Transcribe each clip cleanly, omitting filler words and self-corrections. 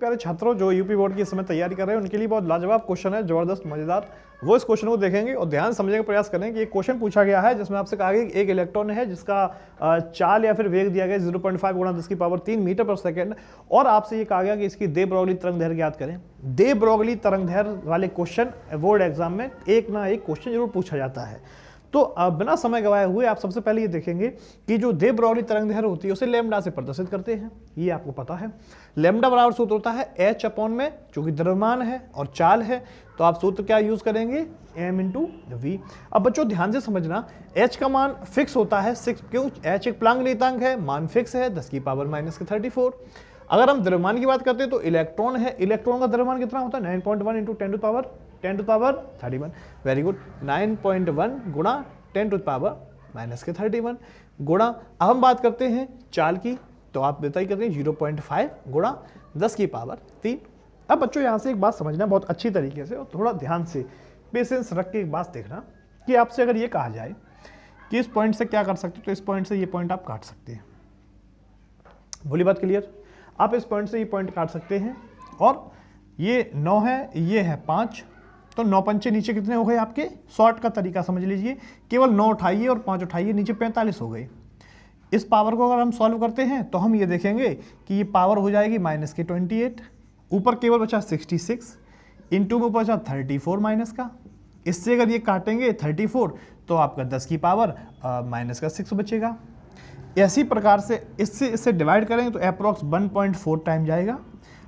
प्यारे छात्रों जो यूपी बोर्ड की इस समय तैयारी कर रहे हैं उनके लिए बहुत लाजवाब क्वेश्चन है, जबरदस्त मजेदार। वो इस क्वेश्चन को देखेंगे और ध्यान समझने का प्रयास करें कि एक क्वेश्चन पूछा गया है जिसमें आपसे कहा गया कि एक इलेक्ट्रॉन है जिसका चाल या फिर वेग दिया गया 0.5 गुणा 10⁻³ मीटर पर सेकंड, और आपसे ये कहा गया कि इसकी दे ब्रोगली तरंग दैर्घ्य ज्ञात करें। दे ब्रोगली तरंग दैर्घ्य वाले क्वेश्चन बोर्ड एग्जाम में एक ना एक क्वेश्चन जरूर पूछा जाता है। तो बिना समय गवाए हुए आप सबसे पहले ये देखेंगे कि जो दे ब्रोगली तरंग दैर्घ्य होती है उसे लैम्डा से प्रदर्शित करते हैं, ये आपको पता है। लैम्डा बराबर सूत्र होता है h अपॉन में, जो कि द्रव्यमान है और चाल है, तो आप सूत्र क्या यूज करेंगे, m इंटू वी। अब बच्चों ध्यान से समझना, h का मान फिक्स होता है 6, क्यों, h एक प्लांक नियतांक है, मान फिक्स है 10⁻⁻34। अगर हम द्रव्यमान की बात करते हैं तो इलेक्ट्रॉन है, इलेक्ट्रॉन का द्रव्यमान कितना होता है 9.1 इंटू 10⁻31, वेरी गुड, 9.1 गुणा 10⁻⁻31 गुणा। अब हम बात करते हैं चाल की, तो आप बेहतर करते हैं 0.5 गुणा 10⁻3। अब बच्चों यहाँ से एक बात समझना बहुत अच्छी तरीके से और थोड़ा ध्यान से पेशेंस रख के एक बात देखना कि आपसे अगर ये कहा जाए कि इस पॉइंट से क्या कर सकते हो, तो इस पॉइंट से ये पॉइंट आप काट सकते हैं। बोली बात क्लियर, आप इस पॉइंट से ये पॉइंट काट सकते हैं, और ये 9 है, ये है 5, तो 9 पंचे नीचे कितने हो गए आपके, शॉर्ट का तरीका समझ लीजिए, केवल 9 उठाइए और 5 उठाइए, नीचे 45 हो गए। इस पावर को अगर हम सॉल्व करते हैं तो हम ये देखेंगे कि ये पावर हो जाएगी -28, ऊपर केवल बचा 66, इंटू में ऊपर बचा 34 माइनस का। इससे अगर ये काटेंगे 34 तो आपका 10⁻⁻6 बचेगा। इसी प्रकार से इससे डिवाइड करेंगे तो अप्रॉक्स 1.4 टाइम जाएगा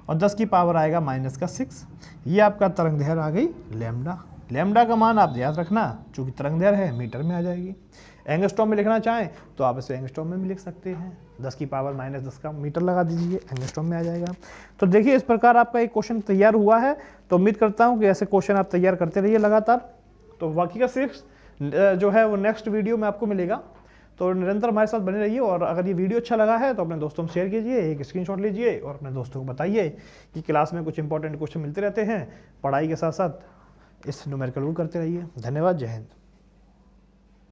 और 10 की पावर आएगा -6। ये आपका तरंग दैर्घ्य आ गई लैम्डा। लैम्डा का मान आप याद रखना, चूंकि तरंग दैर्घ्य है मीटर में आ जाएगी। एंगस्ट्रॉम में लिखना चाहें तो आप इसे एंगस्ट्रॉम में भी लिख सकते हैं, 10⁻⁻10 का मीटर लगा दीजिए, एंगस्ट्रॉम में आ जाएगा। तो देखिए इस प्रकार आपका एक क्वेश्चन तैयार हुआ है। तो उम्मीद करता हूँ कि ऐसे क्वेश्चन आप तैयार करते रहिए लगातार। तो बाकी का सिर्फ जो है वो नेक्स्ट वीडियो में आपको मिलेगा, तो निरंतर हमारे साथ बने रहिए। और अगर ये वीडियो अच्छा लगा है तो अपने दोस्तों में शेयर कीजिए, एक स्क्रीनशॉट लीजिए और अपने दोस्तों को बताइए कि क्लास में कुछ इंपॉर्टेंट क्वेश्चन मिलते रहते हैं। पढ़ाई के साथ साथ इस न्यूमेरिकल को करते रहिए। धन्यवाद, जय हिंद।